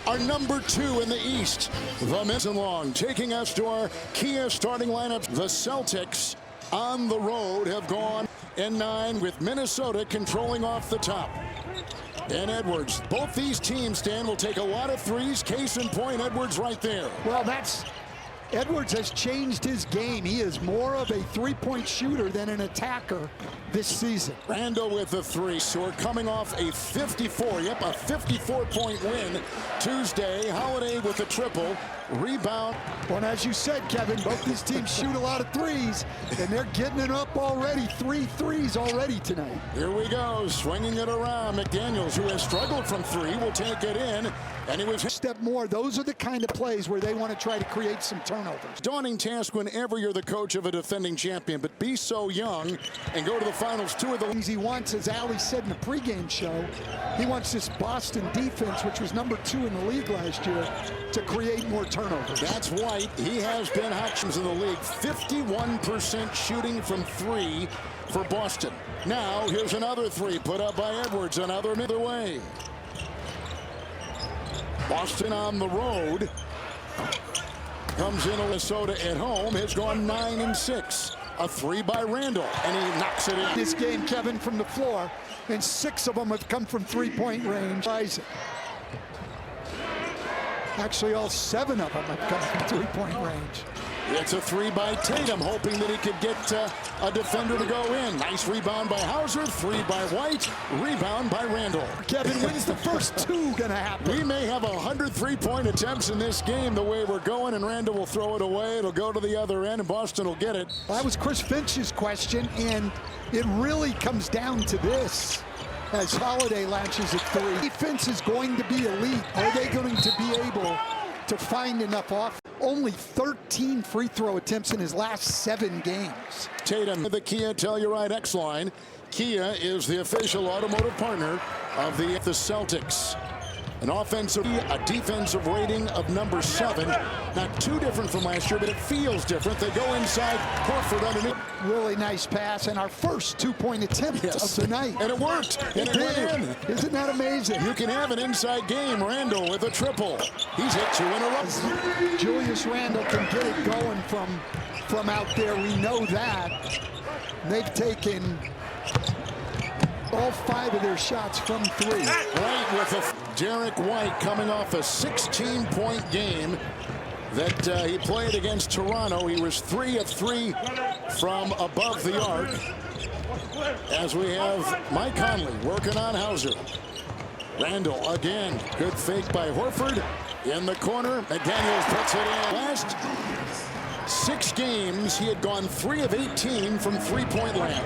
are number 2 in the East. The Mizzen Long taking us to our Kia starting lineup. The Celtics on the road have gone in 9 with Minnesota controlling off the top. And Edwards, both these teams, Stan, will take a lot of threes. Case in point, Edwards right there. Well, Edwards has changed his game. He is more of a three-point shooter than an attacker this season. Randall with the 3. So we're coming off a 54-point win Tuesday. Holiday with a triple. Rebound. Well, and as you said, Kevin, both these teams shoot a lot of threes, and they're getting it up already. 3 threes already tonight. Here we go, swinging it around. McDaniels, who has struggled from 3, will take it in. And he was a step more. Those are the kind of plays where they want to try to create some turnovers. Daunting task whenever you're the coach of a defending champion, but be so young and go to the finals. 2 of the things he wants, as Ali said in the pregame show, he wants this Boston defense, which was number 2 in the league last year, to create more turnovers. That's White. He has been options in the league. 51% shooting from 3 for Boston. Now here's another 3 put up by Edwards. Another way. Boston on the road. Comes in Minnesota at home. Has gone 9 and 6. A 3 by Randall, and he knocks it in. This game, Kevin, from the floor, and 6 of them have come from three-point range. Actually, all 7 of them have come from three-point range. It's a 3 by Tatum, hoping that he could get a defender to go in. Nice rebound by Hauser, 3 by White, rebound by Randall. Kevin, when's the first 2 going to happen? We may have 100 three-point attempts in this game the way we're going, and Randall will throw it away. It'll go to the other end, and Boston will get it. That was Chris Finch's question, and it really comes down to this. As Holiday launches at 3. Defense is going to be elite. Are they going to be able to find enough off? Only 13 free throw attempts in his last 7 games. Tatum, the Kia Telluride X line. Kia is the official automotive partner of the Celtics. An offensive, a defensive rating of number 7. Not too different from last year, but it feels different. They go inside, Horford underneath. Really nice pass, and our first 2-point attempt of the night. And it worked. And it went in. Isn't that amazing? You can have an inside game. Randall with a triple. He's hit 2 in a row. Julius Randall can get it going from out there. We know that. They've taken all 5 of their shots from 3. Right with Derek White coming off a 16-point game that he played against Toronto. He was 3 of 3 from above the arc. As we have Mike Conley working on Hauser. Randall again. Good fake by Horford. In the corner. McDaniels puts it in. Last 6 games, he had gone 3 of 18 from three-point land.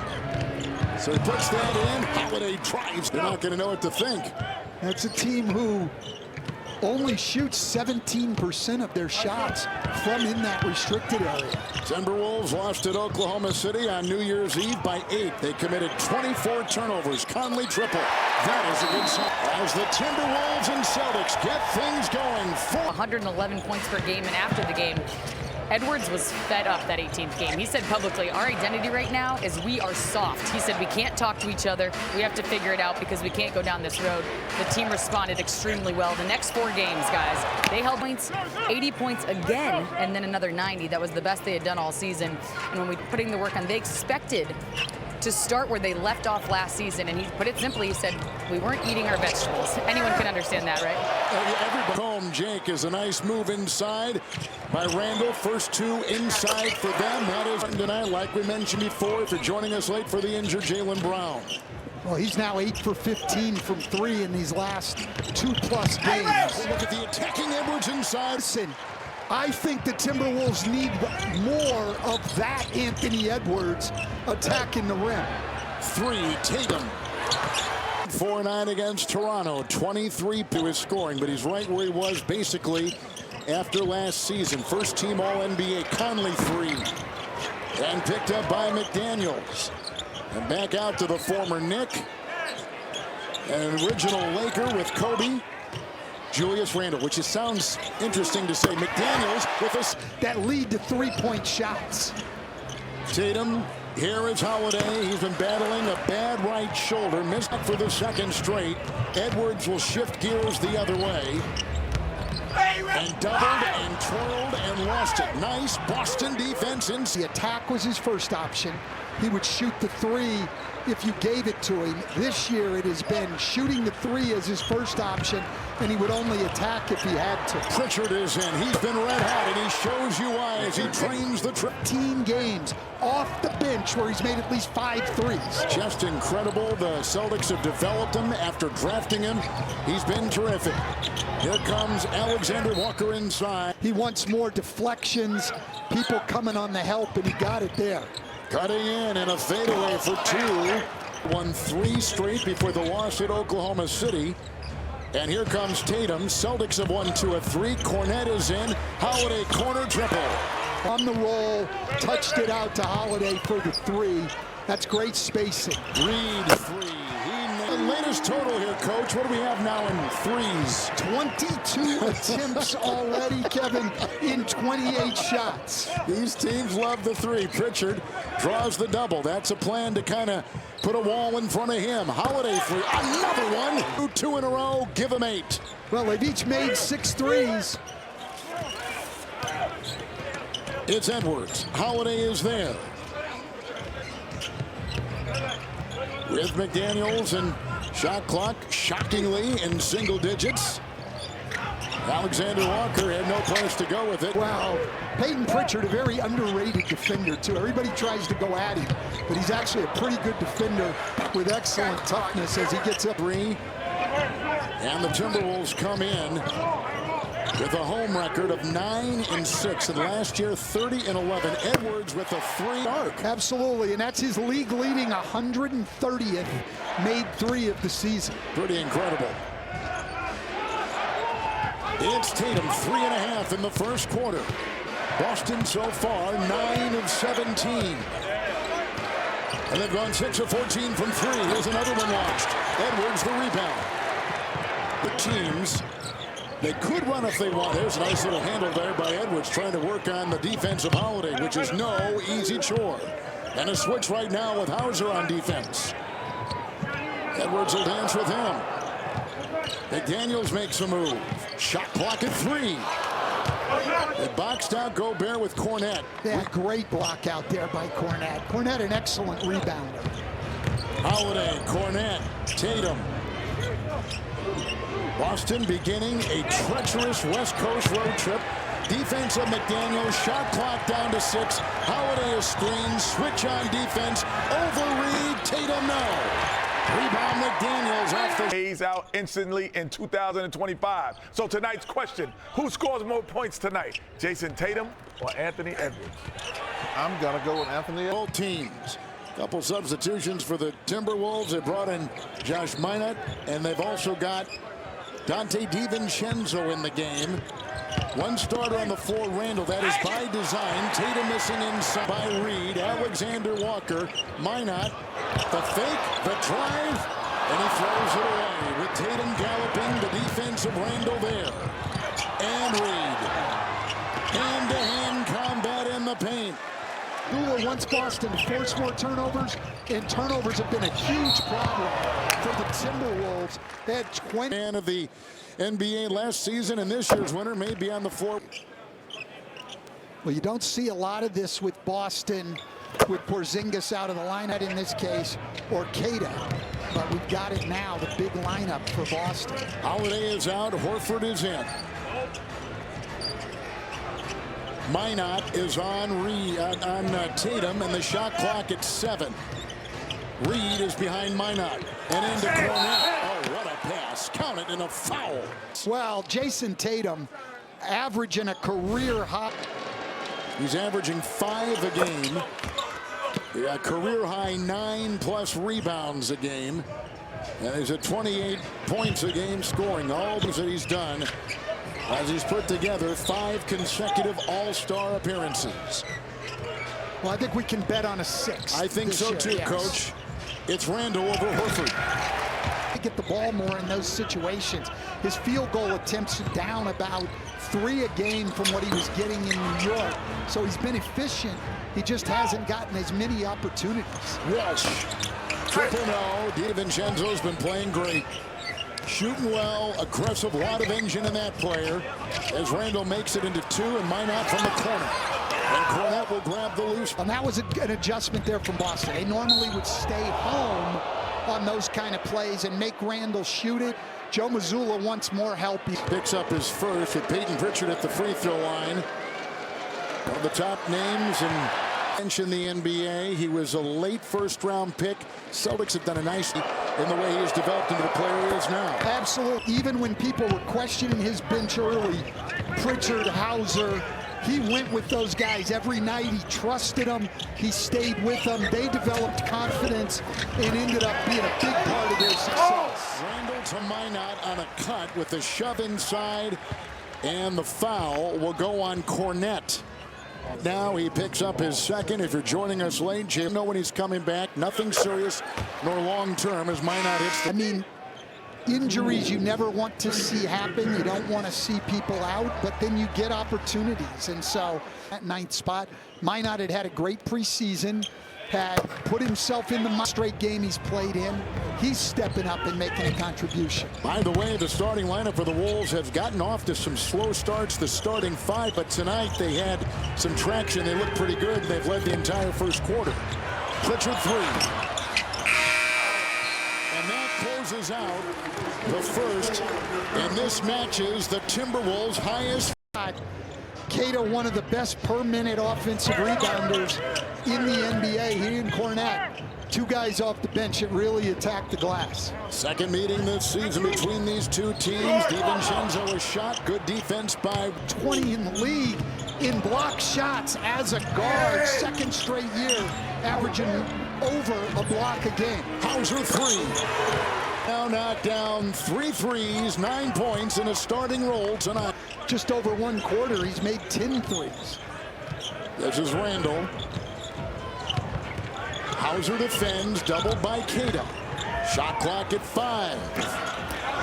So he puts that in. Holiday drives. They're not going to know what to think. That's a team who only shoots 17% of their shots from in that restricted area. Timberwolves lost at Oklahoma City on New Year's Eve by 8. They committed 24 turnovers. Conley triple. That is a good sign. As the Timberwolves and Celtics get things going. 111 points per game, and after the game, Edwards was fed up that 18th game. He said publicly, our identity right now is we are soft. He said we can't talk to each other. We have to figure it out because we can't go down this road. The team responded extremely well. The next 4 games, guys, they held points, 80 points again, and then another 90. That was the best they had done all season. And when we putting the work on, they expected to start where they left off last season, and he put it simply, he said, we weren't eating our vegetables. Anyone can understand that, right? Everybody home, Jake, is a nice move inside by Randall. First 2 inside for them. That is tonight, like we mentioned before, if you're joining us late for the injured Jaylen Brown. Well, he's now 8 for 15 from 3 in these last 2+ games. Look at the attacking Edwards inside. Listen, I think the Timberwolves need more of that Anthony Edwards attacking the rim. 3, Tatum. 4-9 against Toronto. 23 to his scoring, but he's right where he was basically after last season. First team All-NBA. Conley 3. And picked up by McDaniels. And back out to the former Knick. An original Laker with Kobe. Julius Randall, which sounds interesting to say. McDaniels with us. That lead to 3-point shots. Tatum, here is Holiday. He's been battling a bad right shoulder. Missed for the 2nd straight. Edwards will shift gears the other way. and doubled and twirled and lost it. Nice Boston defense. The attack was his first option. He would shoot the three if you gave it to him. This year it has been shooting the three as his first option, and he would only attack if he had to. Pritchard is in. He's been red hot, and he shows you why as he trains the 15 games off the bench where he's made at least 5 threes. Just incredible. The Celtics have developed him after drafting him. He's been terrific. Here comes Alexander Walker inside. He wants more deflections, people coming on the help, and he got it there. Cutting in and a fadeaway for 2. Won 3 straight before the loss at Oklahoma City. And here comes Tatum. Celtics have won 2 of 3. Cornet is in. Holiday corner triple. On the roll, touched it out to Holiday for the 3. That's great spacing. Reed 3. The latest total here, Coach. What do we have now in threes? 22 attempts already, Kevin, in 28 shots. These teams love the 3. Pritchard draws the double. That's a plan to kind of put a wall in front of him. Holiday 3. Another one. 2 in a row. Give him 8. Well, they've each made 6 threes. It's Edwards. Holiday is there. With McDaniels and shot clock shockingly in single digits. Alexander Walker had no place to go with it. Wow. Peyton Pritchard, a very underrated defender, too. Everybody tries to go at him, but he's actually a pretty good defender with excellent toughness as he gets up. 3. And the Timberwolves come in with a home record of 9-6, and last year 30-11. Edwards with a 3 arc. Absolutely, and that's his league-leading 130th made 3 of the season. Pretty incredible. It's Tatum, 3.5 in the first quarter. Boston so far 9 of 17. And they've gone 6 of 14 from 3. Here's another one launched. Edwards the rebound. The teams, they could run if they want. There's a nice little handle there by Edwards trying to work on the defense of Holiday, which is no easy chore. And a switch right now with Hauser on defense. Edwards will dance with him. McDaniels makes a move. Shot clock at 3. They boxed out Gobert with Cornet. Yeah, great block out there by Cornet. Cornet, an excellent rebounder. Holiday, Cornet, Tatum. Boston beginning a treacherous West Coast road trip. Defense of McDaniels. Shot clock down to 6. Holiday is screened. Switch on defense. Over Reed. Tatum, no. Rebound McDaniels off the... Days out instantly in 2025. So tonight's question, who scores more points tonight? Jason Tatum or Anthony Edwards? I'm going to go with Anthony. Both teams. Couple substitutions for the Timberwolves. They brought in Josh Minot, and they've also got Dante DiVincenzo in the game. One starter on the floor, Randall. That is by design. Tatum missing inside by Reed. Alexander Walker. Minot. The fake. The drive. And he throws it away. With Tatum galloping. The defense of Randall there. And Reed. Hand-to-hand combat in the paint. Gula wants Boston to force more turnovers, and turnovers have been a huge problem for the Timberwolves. They had 20. Man of the NBA last season, and this year's winner may be on the floor. Well, you don't see a lot of this with Boston, with Porzingis out of the lineup in this case, or Queta. But we've got it now, the big lineup for Boston. Holiday is out. Horford is in. Minot is on Tatum, and the shot clock at 7. Reed is behind Minot and into Cornet. Oh, what a pass. Count it, and a foul. Well, Jason Tatum averaging a career high. He's averaging 5 a game. Yeah, career high 9+ rebounds a game. And he's at 28 points a game scoring. All that he's done as he's put together 5 consecutive All-Star appearances. Well, I think we can bet on a 6. I think so too, yes. Coach. It's Randall over Horford. To get the ball more in those situations. His field goal attempts are down about 3 a game from what he was getting in New York. So he's been efficient. He just hasn't gotten as many opportunities. Walsh. Triple no. DiVincenzo's been playing great. Shooting well, aggressive, lot of engine in that player. As Randall makes it into 2 and Minot from the corner. And Cornette will grab the loose. And that was an adjustment there from Boston. They normally would stay home on those kind of plays and make Randall shoot it. Joe Mazzulla wants more help. He picks up his first with Peyton Pritchard at the free throw line. One of the top names in the NBA. He was a late first-round pick. Celtics have done a nice in the way he has developed into the player he is now. Absolutely. Even when people were questioning his bench early, Pritchard, Hauser, he went with those guys every night. He trusted them. He stayed with them. They developed confidence and ended up being a big part of their success. Randall to Minot on a cut with the shove inside, and the foul will go on Cornette. Now he picks up his second. If you're joining us late, Jim, know when he's coming back. Nothing serious nor long term as Minot hits the... I mean, injuries you never want to see happen. You don't want to see people out, but then you get opportunities. And so at 9th spot, Minot had a great preseason, had put himself in the straight game he's played in. He's stepping up and making a contribution. By the way, the starting lineup for the Wolves has gotten off to some slow starts, the starting 5, but tonight they had some traction. They look pretty good. They've led the entire first quarter. Pritchard 3. And that closes out the first, and this matches the Timberwolves' highest. Cato, one of the best per-minute offensive rebounders in the NBA. He and Cornette, 2 guys off the bench that really attacked the glass. Second meeting this season between these two teams. DiVincenzo a shot. Good defense by 20 in the league in block shots as a guard. Second straight year, averaging over a block a game. Hauser 3. Now knocked down 3 threes, 9 points in a starting role tonight. Just over 1 quarter, he's made 10 threes. This is Randall. Hauser defends, doubled by Cato. Shot clock at 5.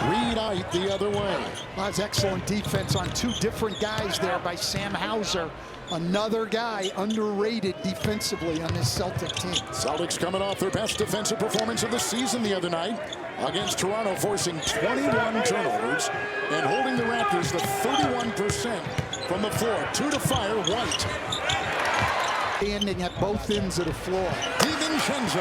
Reed out the other way. That's excellent defense on 2 different guys there by Sam Hauser. Another guy underrated defensively on this Celtic team. Celtics coming off their best defensive performance of the season the other night against Toronto, forcing 21 turnovers and holding the Raptors to 31% from the floor. 2 to fire, White. Standing at both ends of the floor. DiVincenzo.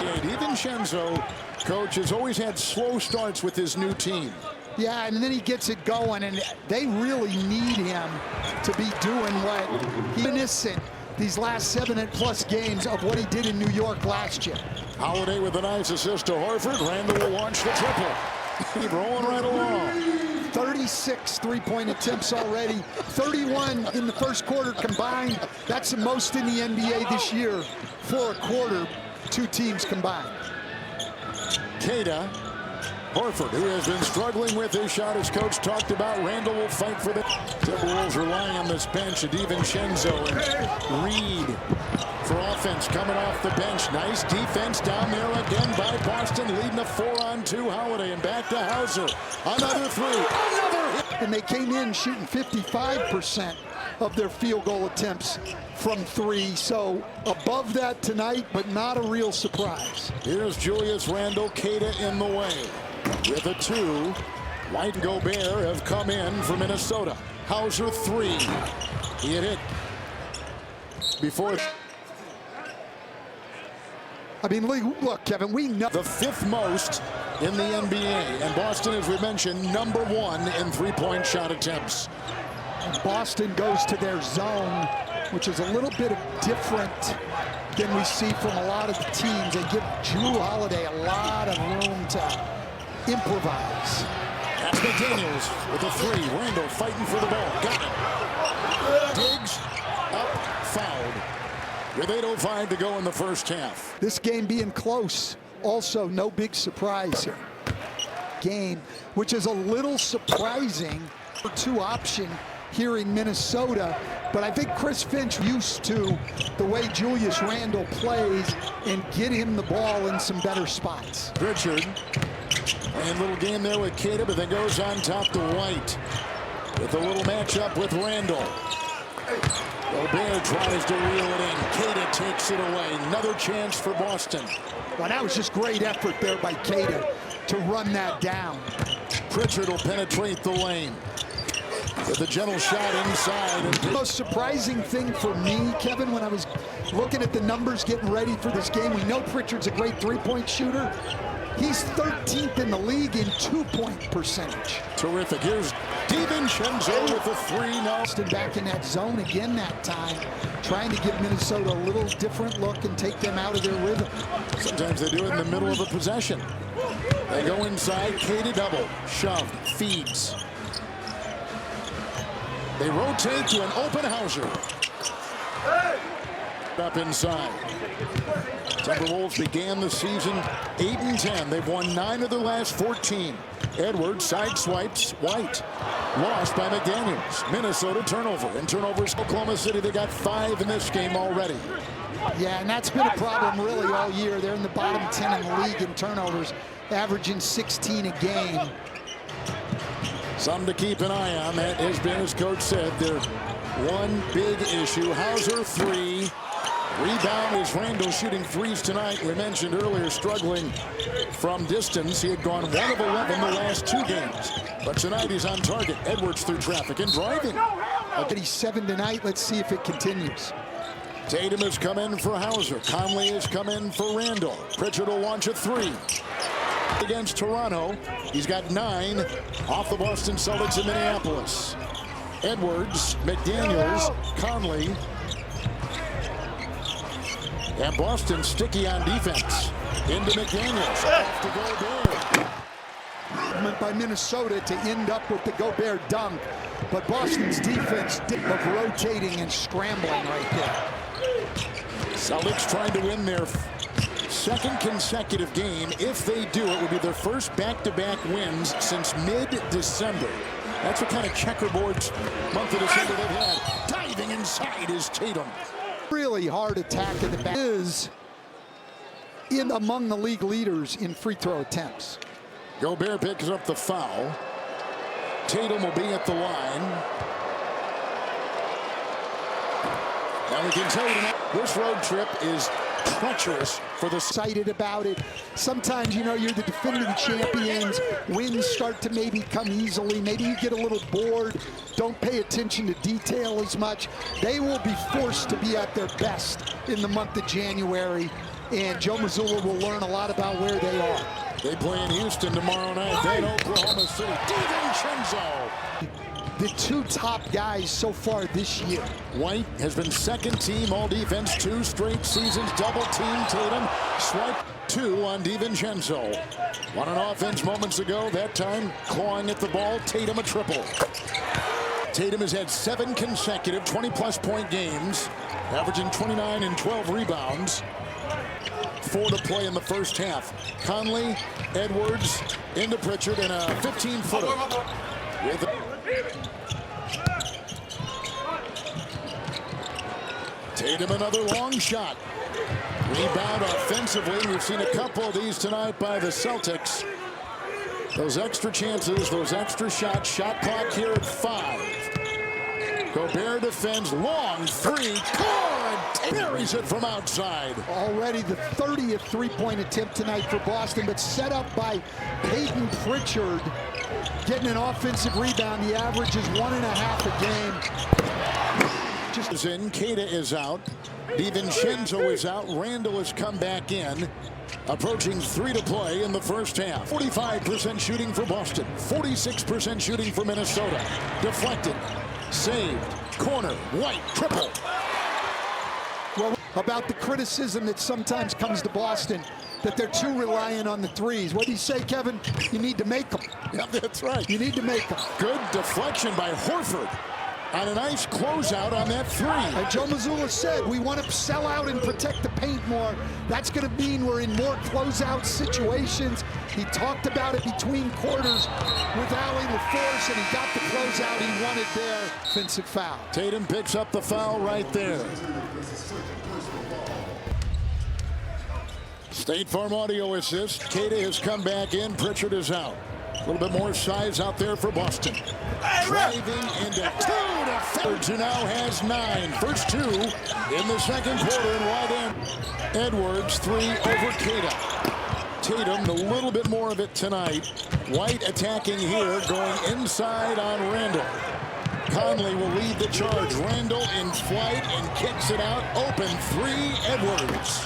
Yeah, DiVincenzo, coach, has always had slow starts with his new team. Yeah, and then he gets it going, and they really need him to be doing what he's innocent these last 7+ games of what he did in New York last year. Holiday with a nice assist to Horford. Randall will launch the triple. Keep rolling right along. 36 3-point attempts already. 31 in the first quarter combined. That's the most in the NBA this year for a quarter, 2 teams combined. Kada. Horford, who has been struggling with his shot, as coach talked about. Randall will fight for the Timberwolves, relying on this bench of DiVincenzo and Reed for offense coming off the bench. Nice defense down there again by Boston, leading a 4-on-2. Holiday and back to Hauser. Another 3. Another hit. And they came in shooting 55% of their field goal attempts from 3. So above that tonight, but not a real surprise. Here's Julius Randle, Kada in the way. With a 2, White and Gobert have come in for Minnesota. Hauser 3. He had hit before. I mean, look, Kevin, we know the 5th most in the NBA. And Boston, as we mentioned, number 1 in 3-point shot attempts. Boston goes to their zone, which is a little bit different than we see from a lot of the teams. They give Jrue Holiday a lot of room to improvise. That's McDaniels with a 3. Randall fighting for the ball. Got it. Diggs up, fouled. With 8:05 to go in the first half. This game being close, also no big surprise here. Game, which is a little surprising for 2 option here in Minnesota, but I think Chris Finch used to the way Julius Randle plays and get him the ball in some better spots. Pritchard playing a little game there with Kada, but then goes on top to White with a little matchup with Randle. Gobert tries to reel it in. Kada takes it away. Another chance for Boston. Well, that was just great effort there by Cato to run that down. Pritchard will penetrate the lane with a gentle shot inside. And The most surprising thing for me, Kevin, when I was looking at the numbers getting ready for this game, we know Pritchard's a great three-point shooter. He's 13th in the league in two-point percentage. Terrific. Here's DiVincenzo with a 3-0. Back in that zone again that time, trying to give Minnesota a little different look and take them out of their rhythm. Sometimes they do it in the middle of a possession. They go inside, K to double, shove, feeds. They rotate to an open Hauser. Up inside. Timberwolves began the season 8-10. They've won 9 of their last 14. Edwards side swipes White. Lost by McDaniels. Minnesota turnover. And turnovers, Oklahoma City, they got 5 in this game already. Yeah, and that's been a problem really all year. They're in the bottom 10 in the league in turnovers, averaging 16 a game. Something to keep an eye on. That has been, as coach said, their one big issue. Hauser 3. Rebound is Randall shooting threes tonight. We mentioned earlier struggling from distance. He had gone 1 of 11 the last 2 games. But tonight he's on target. Edwards through traffic and driving. He's 7 tonight. Let's see if it continues. Tatum has come in for Hauser. Conley has come in for Randall. Pritchard will launch a 3. Against Toronto. He's got 9 off the Boston Celtics in Minneapolis. Edwards, McDaniels, Conley. And Boston sticky on defense. Into McDaniels. Off to Gobert. By Minnesota to end up with the Gobert dunk. But Boston's defense of rotating and scrambling right there. Celtics trying to win their second consecutive game. If they do, it would be their first back-to-back wins since mid-December. That's what kind of checkerboards month of December they've had. Diving inside is Tatum. Really hard attack in the back. Is in among the league leaders in free throw attempts. Gobert picks up the foul. Tatum will be at the line. And we can tell you tonight, this road trip is treacherous for the excited about it. Sometimes, you know, you're the defending champions. Wins start to maybe come easily. Maybe you get a little bored. Don't pay attention to detail as much. They will be forced to be at their best in the month of January. And Joe Mazzulla will learn a lot about where they are. They play in Houston tomorrow night. Then Oklahoma City. DiVincenzo. The 2 top guys so far this year. White has been second team all defense 2 straight seasons. Double team Tatum. Swipe 2 on DiVincenzo. On an offense moments ago. That time clawing at the ball. Tatum a triple. Tatum has had 7 consecutive 20-plus point games. Averaging 29 and 12 rebounds. 4 to play in the first half. Conley, Edwards, into Pritchard, and a 15-footer. Tatum another long shot. Rebound offensively. We've seen a couple of these tonight by the Celtics. Those extra chances, those extra shots. Shot clock here at 5. Gobert defends long 3. Cord buries it from outside. Already the 30th three-point attempt tonight for Boston, but set up by Peyton Pritchard. Getting an offensive rebound. The average is 1.5 a game. Just in, Queta is out. DiVincenzo is out. Randall has come back in. Approaching 3 to play in the first half. 45% shooting for Boston. 46% shooting for Minnesota. Deflected. Saved. Corner. White. Triple. Well, about the criticism that sometimes comes to Boston, that they're too reliant on the threes. What do you say, Kevin? You need to make them. Yeah, that's right. You need to make them. Good deflection by Horford on a nice closeout on that 3. And Joe Mazzulla said we want to sell out and protect the paint more. That's going to mean we're in more closeout situations. He talked about it between quarters with Allie LaForce, and he got the closeout he wanted there. Offensive foul. Tatum picks up the foul right there. State Farm Audio assist. Queta has come back in. Pritchard is out. A little bit more size out there for Boston. Driving into 2 defenders, who now has 9. First 2 in the second quarter and wide end. Edwards 3 over Queta. Tatum, a little bit more of it tonight. White attacking here, going inside on Randall. Conley will lead the charge. Randall in flight and kicks it out. Open three, Edwards.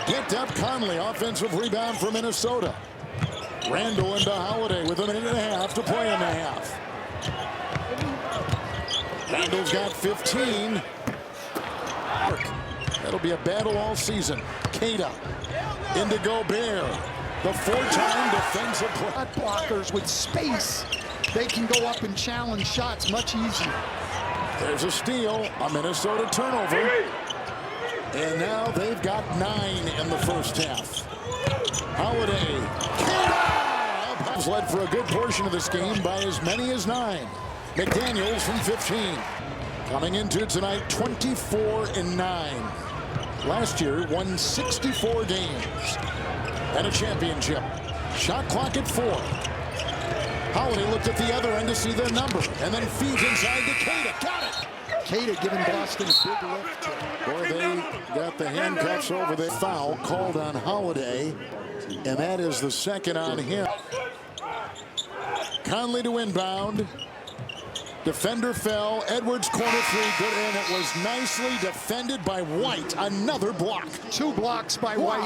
Picked up Conley. Offensive rebound for Minnesota. Randall into Holiday with a minute and a half to play in the half. Randall's got 15. That'll be a battle all season. Queta into Gobert. The four-time defensive Shot blockers with space. They can go up and challenge shots much easier. There's a steal, a Minnesota turnover. And now they've got 9 in the first half. Holiday. Queta led for a good portion of this game by as many as 9. McDaniels from 15. Coming into tonight, 24-9. Last year, won 64 games and a championship. Shot clock at 4. Holiday looked at the other end to see their number and then feeds inside to Queta. Got it. Queta giving Boston a big lift. Boy, they got the handcuffs over the foul called on Holiday, and that is the second on him. Conley to inbound. Defender fell. Edwards corner three. Good, and it was nicely defended by White. Another block. 2 blocks by White.